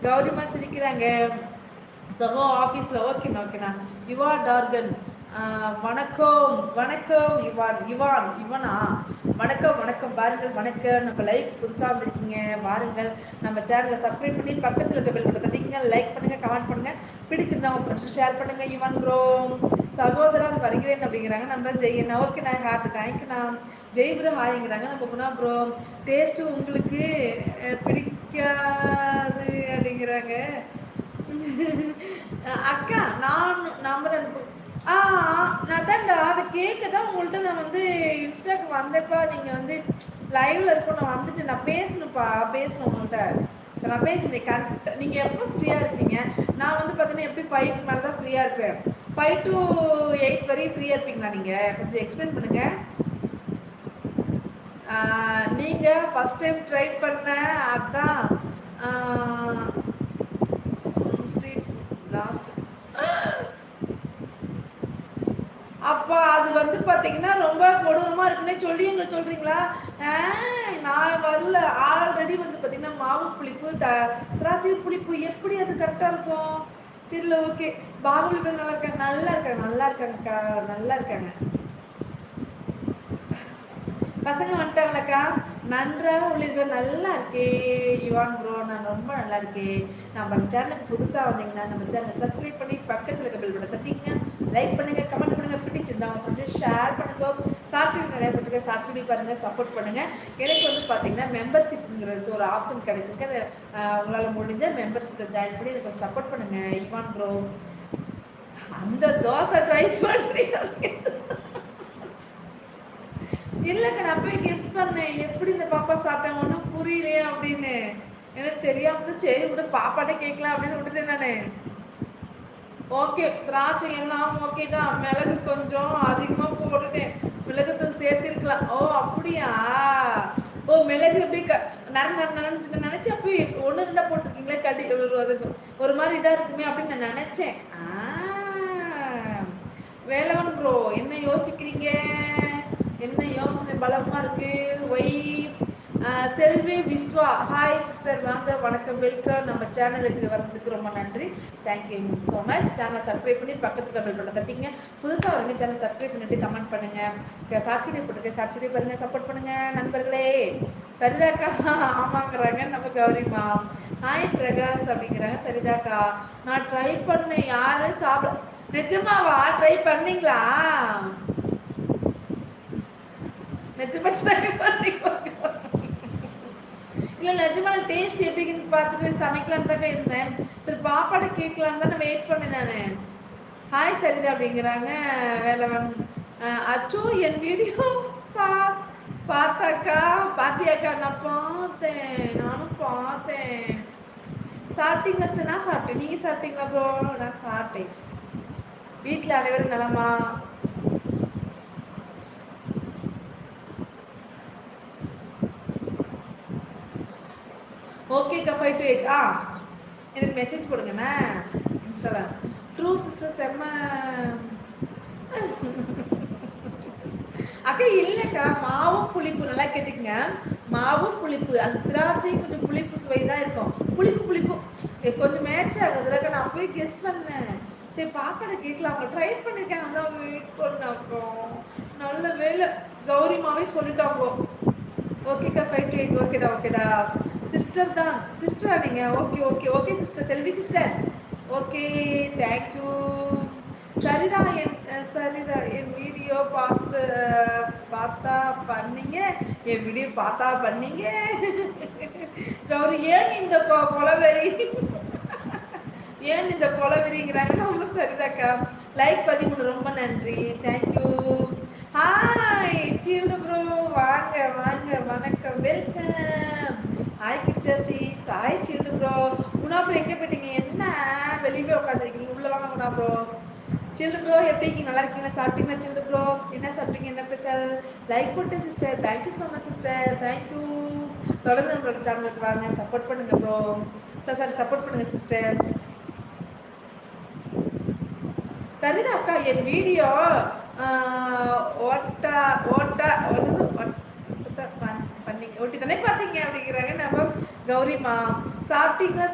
கௌரிமா சிரிக்கிறாங்க. சகோ ஆஃபீஸில் ஓகேண்ணா யுவா டார்கன் வணக்கம் வணக்கம் இவனா வணக்கம் பாருங்கள். வணக்கம். நம்ம லைக் புதுசாக வந்திருக்கீங்க வாருங்கள். நம்ம சேனலை சப்ஸ்கிரைப் பண்ணி பக்கத்தில் இருக்க பெல் பட்டன் தட்டிங்க. லைக் பண்ணுங்க, கமெண்ட் பண்ணுங்க, பிடிச்சிருந்தா உங்க ஃப்ரெண்ட்ஸ் ஷேர் பண்ணுங்க. இவன் ப்ரோ சகோதரர் வருகிறேன் அப்படிங்கிறாங்க. நம்ம ஜெயண்ணா ஓகேண்ணா ஹார்ட் தேங்க்யூண்ணா. ஜெய் ப்ரோ ஹாய்ங்கிறாங்க. நம்ம குணா ப்ரோ டேஸ்ட்டு உங்களுக்கு பிடிக்காது அப்படிங்கிறாங்க. அக்கா நான் நம்பர் அனுப்பு. நான் தான்டா அதை கேட்க தான் உங்கள்கிட்ட நான் வந்து இன்ஸ்டாக்கு வந்தேப்பா. நீங்கள் வந்து லைவ்ல இருக்கும், நான் வந்துட்டு நான் பேசணும் உங்கள்கிட்ட. சரி நான் பேசுகிறேன் கரெக்டாக. நீங்கள் எப்போ ஃப்ரீயாக இருப்பீங்க? நான் வந்து பார்த்தீங்கன்னா எப்படி 5க்கு மேலே தான் ஃப்ரீயாக இருப்பேன். 5 to 8 வரையும் ஃப்ரீயாக இருப்பீங்களா? நீங்கள் கொஞ்சம் எக்ஸ்பிளைன் பண்ணுங்கள். நீங்கள் ஃபஸ்ட் டைம் ட்ரை பண்ண அதான் லாஸ்ட் அப்போ அது வந்து பார்த்தீங்கன்னா ரொம்ப கொடூரமாக இருக்குன்னே சொல்லி எங்களுக்கு சொல்கிறீங்களா? நான் வரல. ஆல்ரெடி வந்து பார்த்தீங்கன்னா மாவு புளிப்பு திராட்சை புளிப்பு எப்படி அது கரெக்டாக இருக்கும் தெரியல. ஓகே பாகுபலி நல்லா இருக்காங்க. பசங்க வந்துட்டாங்களாக்கா? நன்றாக உள்ளீர்கள். நல்லா இருக்கே யுவான் ப்ரோ, நான் ரொம்ப நல்லா இருக்கேன். நம்ம சேனலுக்கு புதுசாக வந்தீங்கன்னா நம்ம சேனலை சப்ஸ்கிரைப் பண்ணி பக்கத்தில் இருக்க பெல் பட்டன் தட்டிங்க. லைக் பண்ணுங்க, கமெண்ட் பண்ணுங்க, பிடிச்சிருந்தா கொஞ்சம் ஷேர் பண்ணுங்க. ஷார்ட்ஸ் நிறைய போட்டுக்க, ஷார்ட்ஸ் பாருங்க, சப்போர்ட் பண்ணுங்க. எனக்கு வந்து பார்த்தீங்கன்னா மெம்பர்ஷிப்ங்கிறது ஒரு ஆப்ஷன் கிடைச்சிருக்கு. அதை உங்களால் முடிஞ்ச மெம்பர்ஷிப்பில் ஜாயின் பண்ணி எனக்கு கொஞ்சம் சப்போர்ட் பண்ணுங்க. யுவான் ப்ரோ அந்த தோசை ட்ரை பண்ணுறீங்க இல்லைக்கா? நான் போய் கெஸ் பண்ணேன் எப்படி இந்த பாப்பா சாப்பிட்டேன் ஒன்றும் புரியலையே அப்படின்னு. எனக்கு தெரியாம சரி விட பாப்பாட்டே கேட்கலாம் அப்படின்னு விட்டுட்டேன் நான். ஓகே திராட்சை எல்லாம் ஓகே தான். மிளகு கொஞ்சம் அதிகமாக போட்டுட்டேன். மிளகுத்தூள் சேர்த்திருக்கலாம். ஓ அப்படியா? ஓ மிளகு எப்படி நினைச்சு அப்போ 1-2 போட்டிருக்கீங்களே கடி ஒரு மாதிரி இதாக இருக்குமே அப்படின்னு நான் நினைச்சேன். வேலவன் ப்ரோ என்ன யோசிக்கிறீங்க? என்ன யோசனை பலமா இருக்கு? ஒய் செல்வி விஸ்வா ஹாய் சிஸ்டர் வாங்க வணக்கம் வெல்கம். நம்ம சேனலுக்கு வந்ததுக்கு ரொம்ப நன்றி. Thank you so much. சேனலை சப்ஸ்கிரைப் பண்ணி பக்கத்துக்கு பெல் பட்டன் தட்டிங்க. புதுசாக வருங்க சேனல் சப்ஸ்கிரைப் பண்ணிட்டு கமெண்ட் பண்ணுங்க. சாட்சியை போட்டுக்க, சாட்சியை பாருங்க, சப்போர்ட் பண்ணுங்க நண்பர்களே. சரிதாக்கா ஆமாங்கிறாங்க நம்ம கௌரிமா. ஹாய் பிரகாஷ் அப்படிங்கிறாங்க. சரிதாக்கா நான் ட்ரை பண்ணேன். யாரும் சாப்பிட நிஜமாவா? ட்ரை பண்ணீங்களா? இல்ல நிஜமான டேஸ்ட் எப்படின்னு பார்த்துட்டு சமைக்கலான்னு தான் இருந்தேன். சரி பாப்பாட்ட கேட்கலான்னு தான் வெயிட் பண்ணேன் நானு. ஹாய் சரிதா அப்படிங்கிறாங்க வேலவன். அச்சோ என் வீடியோ பாத்தியாக்கா? நான் நானும் பார்த்தேன். சாப்பிட்டீங்களா? நான் சாப்பிட்டேன். நீங்க சாப்பிட்டீங்களா ப்ரோ? நான் சாப்பிட்டேன். வீட்டில் அனைவரும் நலமா? ஓகேக்கா 5 to 8 எனக்கு மெசேஜ் போடுங்கண்ணா இன்ஸ்டால. ட்ரூ சிஸ்டர் செம்ம அக்கா. இல்லைக்கா மாவும் புளிப்பு நல்லா கேட்டுக்குங்க. மாவும் புளிப்பு அந்த திராட்சை கொஞ்சம் புளிப்பு சுவை தான் இருக்கும். புளிப்பு கொஞ்சம் மேட்ச் ஆகுதுலக்கா. நான் போய் கெஸ் பண்ணேன். சரி பாப்பாட கேட்கலாம். அவங்க ட்ரை பண்ணிருக்காங்க வந்து அவங்க வெயிட் பண்ண. அப்புறம் நல்ல வேலை கௌரிமாவே சொல்லிட்டாங்க. ஓகேக்கா 5 to 8 ஓகேடா சிஸ்டர் தான். சிஸ்டரா நீங்க? ஓகே சிஸ்டர் செல்வி சிஸ்டர். Okay thank you. சரிதான் என் வீடியோ பார்த்தா பண்ணீங்க. என் வீடியோ பார்த்தா பண்ணீங்க கௌரி. ஏன் இந்த கொலவெறிங்கிறாங்க. ரொம்ப சரிதாக்கா. லைக் 13 ரொம்ப நன்றி. தேங்க்யூ. ஹாய் சீல்டு ப்ரோ வாங்க வணக்கம் welcome. Hi Krishnasis. Hi shield bro. Guna bro எங்கே போயிட்டீங்க? என்ன வெளியே உட்காந்துருக்கீங்க? உள்ள வாங்க குணா ப்ரோ. சில்டு ப்ரோ எப்படி இருக்கீங்க? நல்லா இருக்கீங்களா? சாப்பிட்டீங்களா சில்டு ப்ரோ? என்ன சாப்பிட்டீங்க? என்ன ஸ்பெஷல்? லைக் போட்டு sister. Thank you so much sister. Thank you. தொடர்ந்து நம்மளோட சேனலுக்கு வாங்க, சப்போர்ட் பண்ணுங்க ப்ரோ. சார் சப்போர்ட் பண்ணுங்க சிஸ்டர். சரிதான் அக்கா என் வீடியோ பண்ணி ஒட்டி தானே பார்த்தீங்க அப்படிங்கிறாங்க நம்ம கௌரிமா. சாப்பிட்டீங்களா